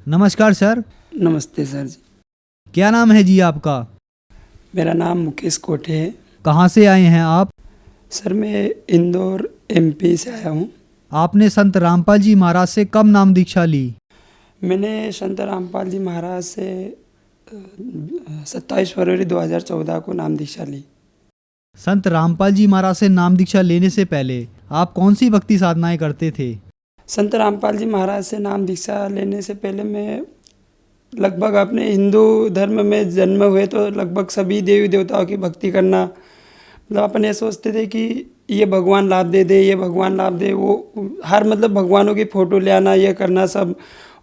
नमस्कार सर। नमस्ते सर जी। क्या नाम है जी आपका? मेरा नाम मुकेश कोटे है। कहाँ से आए हैं आप? सर मैं इंदौर एमपी से आया हूँ। आपने संत रामपाल जी महाराज से कब नाम दीक्षा ली? मैंने संत रामपाल जी महाराज से 27 फरवरी 2014 को नाम दीक्षा ली। संत रामपाल जी महाराज से नाम दीक्षा लेने से पहले आप कौन सी भक्ति साधनाएं करते थे? संत रामपाल जी महाराज से नाम दीक्षा लेने से पहले मैं लगभग अपने हिंदू धर्म में जन्म हुए तो लगभग सभी देवी देवताओं की भक्ति करना, मतलब अपन ये सोचते थे कि ये भगवान लाभ दे दे, ये भगवान लाभ दे, वो हर मतलब भगवानों की फ़ोटो ले आना, ये करना सब।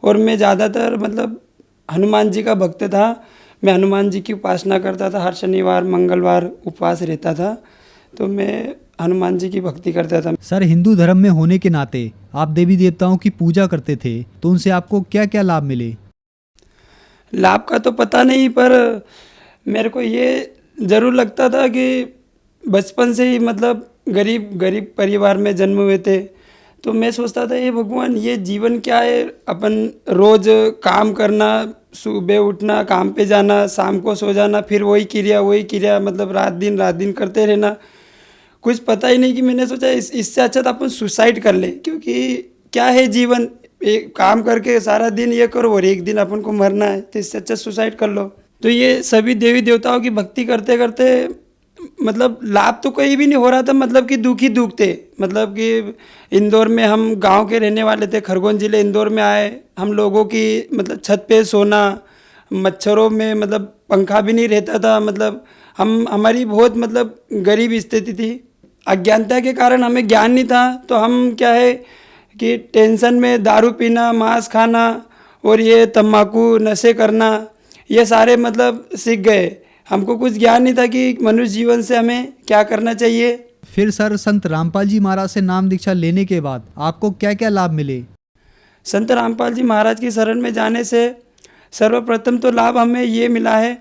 और मैं ज़्यादातर मतलब हनुमान जी का भक्त था। मैं हनुमान जी की उपासना करता था, हर शनिवार मंगलवार उपवास रहता था, तो मैं हनुमान जी की भक्ति करता था। सर, हिंदू धर्म में होने के नाते आप देवी देवताओं की पूजा करते थे, तो उनसे आपको क्या क्या लाभ मिले? लाभ का तो पता नहीं, पर मेरे को ये ज़रूर लगता था कि बचपन से ही मतलब गरीब परिवार में जन्म हुए थे, तो मैं सोचता था ये भगवान, ये जीवन क्या है? अपन रोज़ काम करना, सुबह उठना, काम पे जाना, शाम को सो जाना, फिर वही क्रिया, मतलब रात दिन करते रहना, कुछ पता ही नहीं। कि मैंने सोचा इससे अच्छा तो अपन सुसाइड कर ले, क्योंकि क्या है जीवन, एक काम करके सारा दिन ये करो और एक दिन अपन को मरना है, तो इससे अच्छा सुसाइड कर लो। तो ये सभी देवी देवताओं की भक्ति करते करते मतलब लाभ तो कहीं भी नहीं हो रहा था, मतलब कि दुख ही दुख थे। मतलब कि इंदौर में, हम गांव के रहने वाले थे, खरगोन जिले इंदौर में आए, हम लोगों की मतलब छत पे सोना, मच्छरों में मतलब पंखा भी नहीं रहता था, मतलब हमारी बहुत मतलब गरीब स्थिति थी। अज्ञानता के कारण हमें ज्ञान नहीं था, तो हम क्या है कि टेंशन में दारू पीना, मांस खाना और ये तम्बाकू नशे करना, ये सारे मतलब सीख गए। हमको कुछ ज्ञान नहीं था कि मनुष्य जीवन से हमें क्या करना चाहिए। फिर सर, संत रामपाल जी महाराज से नाम दीक्षा लेने के बाद आपको क्या क्या लाभ मिले? संत रामपाल जी महाराज की शरण में जाने से सर्वप्रथम तो लाभ हमें ये मिला है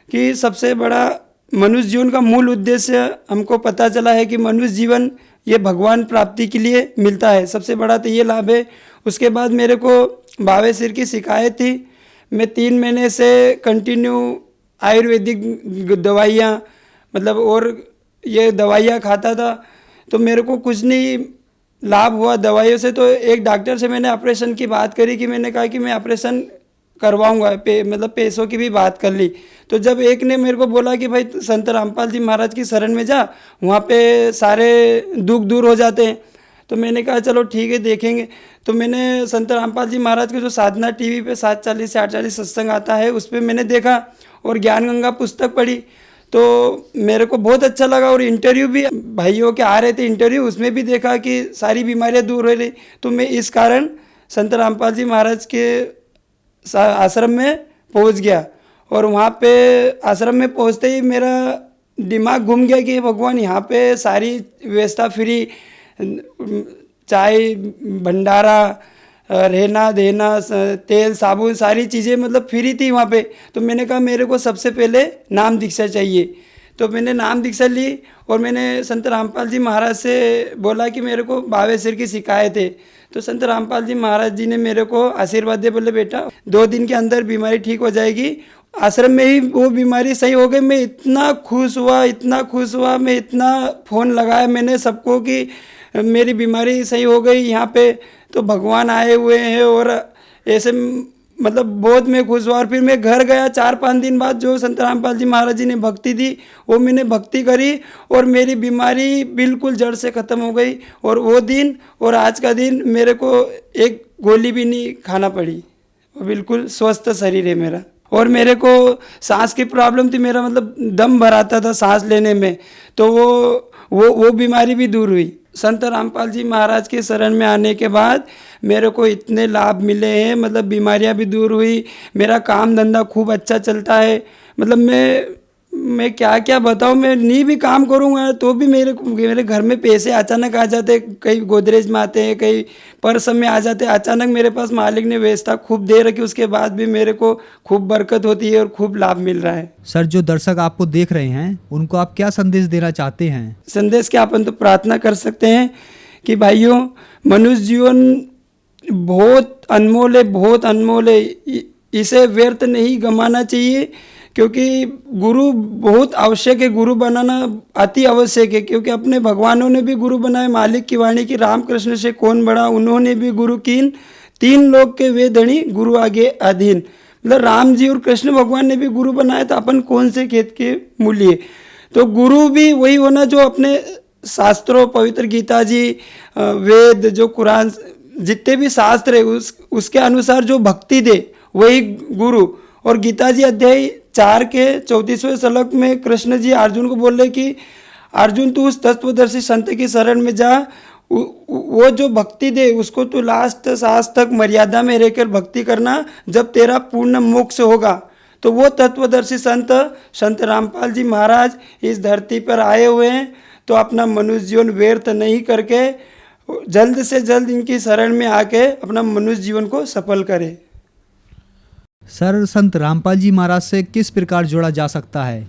कि सबसे बड़ा मनुष्य जीवन का मूल उद्देश्य हमको पता चला है कि मनुष्य जीवन ये भगवान प्राप्ति के लिए मिलता है। सबसे बड़ा तो ये लाभ है। उसके बाद मेरे को भावे सिर की शिकायत थी। मैं 3 महीने से कंटिन्यू आयुर्वेदिक दवाइयाँ, मतलब और ये दवाइयाँ खाता था, तो मेरे को कुछ नहीं लाभ हुआ दवाइयों से। तो एक डॉक्टर से मैंने ऑपरेशन की बात करी, कि मैंने कहा कि मैं ऑपरेशन करवाऊंगा, मतलब पैसों की भी बात कर ली। तो जब एक ने मेरे को बोला कि भाई संत रामपाल जी महाराज की शरण में जा, वहाँ पे सारे दुख दूर हो जाते हैं, तो मैंने कहा चलो ठीक है, देखेंगे। तो मैंने संत रामपाल जी महाराज के जो साधना टीवी पे 7:40 से 8:40 सत्संग आता है, उस पर मैंने देखा और ज्ञान गंगा पुस्तक पढ़ी, तो मेरे को बहुत अच्छा लगा। और इंटरव्यू भी भाइयों के आ रहे थे इंटरव्यू, उसमें भी देखा कि सारी बीमारियां दूर हो रही। तो मैं इस कारण संत रामपाल जी महाराज के आश्रम में पहुंच गया, और वहाँ पे आश्रम में पहुँचते ही मेरा दिमाग घूम गया कि भगवान, यहाँ पे सारी व्यवस्था फ्री, चाय, भंडारा, रहना देना, तेल साबुन, सारी चीज़ें मतलब फ्री थी वहाँ पे। तो मैंने कहा मेरे को सबसे पहले नाम दीक्षा चाहिए। तो मैंने नाम दीक्षा ली और मैंने संत रामपाल जी महाराज से बोला कि मेरे को भावे सिर की शिकायत है। तो संत रामपाल जी महाराज जी ने मेरे को आशीर्वाद दे, बोले बेटा 2 दिन के अंदर बीमारी ठीक हो जाएगी। आश्रम में ही वो बीमारी सही हो गई। मैं इतना खुश हुआ, मैं इतना फ़ोन लगाया मैंने सबको कि मेरी बीमारी सही हो गई, यहाँ पे तो भगवान आए हुए हैं, और ऐसे मतलब बहुत मैं खुश हुआ। और फिर मैं घर गया, 4-5 दिन बाद जो संत रामपाल जी महाराज जी ने भक्ति दी, वो मैंने भक्ति करी और मेरी बीमारी बिल्कुल जड़ से ख़त्म हो गई। और वो दिन और आज का दिन मेरे को एक गोली भी नहीं खाना पड़ी, बिल्कुल स्वस्थ शरीर है मेरा। और मेरे को सांस की प्रॉब्लम थी, मेरा मतलब दम भर आता था सांस लेने में, तो वो बीमारी भी दूर हुई। संत रामपाल जी महाराज के शरण में आने के बाद मेरे को इतने लाभ मिले हैं, मतलब बीमारियां भी दूर हुई, मेरा काम धंधा खूब अच्छा चलता है। मतलब मैं क्या क्या बताऊँ, मैं नहीं भी काम करूँगा तो भी मेरे घर में पैसे अचानक आ जाते, कई गोदरेज में आते हैं, कई पर्स में आ जाते हैं। अचानक मेरे पास मालिक ने व्यवस्था खूब दे रखी, उसके बाद भी मेरे को खूब बरकत होती है और खूब लाभ मिल रहा है। सर, जो दर्शक आपको देख रहे हैं उनको आप क्या संदेश देना चाहते हैं? संदेश क्या, अपन तो प्रार्थना कर सकते हैं कि भाइयों, मनुष्य जीवन बहुत अनमोल है, बहुत अनमोल है। इसे व्यर्थ नहीं गंवाना चाहिए, क्योंकि गुरु बहुत आवश्यक है, गुरु बनाना अति आवश्यक है। क्योंकि अपने भगवानों ने भी गुरु बनाए, मालिक की वाणी की रामकृष्ण से कौन बड़ा, उन्होंने भी गुरु कीन, तीन लोग के वे धनी गुरु आगे अधीन। मतलब राम जी और कृष्ण भगवान ने भी गुरु बनाया, तो अपन कौन से खेत के मूल्य। तो गुरु भी वही होना जो अपने शास्त्रों, पवित्र गीता जी, वेद, जो कुरान, जितने भी शास्त्र है उसके अनुसार जो भक्ति दे वही गुरु। और गीता जी अध्याय 4 के 34वें श्लोक में कृष्ण जी अर्जुन को बोल रहे कि अर्जुन तू उस तत्वदर्शी संत की शरण में जा, वो जो भक्ति दे उसको तू लास्ट सांस तक मर्यादा में रहकर भक्ति करना, जब तेरा पूर्ण मोक्ष होगा। तो वो तत्वदर्शी संत रामपाल जी महाराज इस धरती पर आए हुए हैं, तो अपना मनुष्य जीवन व्यर्थ नहीं करके जल्द से जल्द इनकी शरण में आके अपना मनुष्य जीवन को सफल करे। सर, संत रामपाल जी महाराज से किस प्रकार जोड़ा जा सकता है?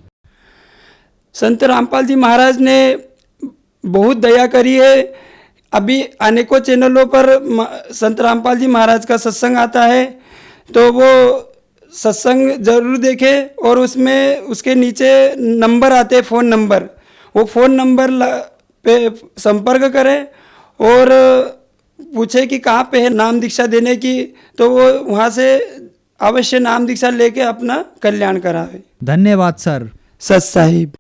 संत रामपाल जी महाराज ने बहुत दया करी है। अभी अनेकों चैनलों पर संत रामपाल जी महाराज का सत्संग आता है, तो वो सत्संग जरूर देखें। और उसमें उसके नीचे नंबर आते हैं, फ़ोन नंबर, वो फ़ोन नंबर पे संपर्क करें और पूछे कि कहाँ पे है नाम दीक्षा देने की, तो वो वहाँ से अवश्य नाम दीक्षा लेके अपना कल्याण करावे। धन्यवाद सर। सत साहिब।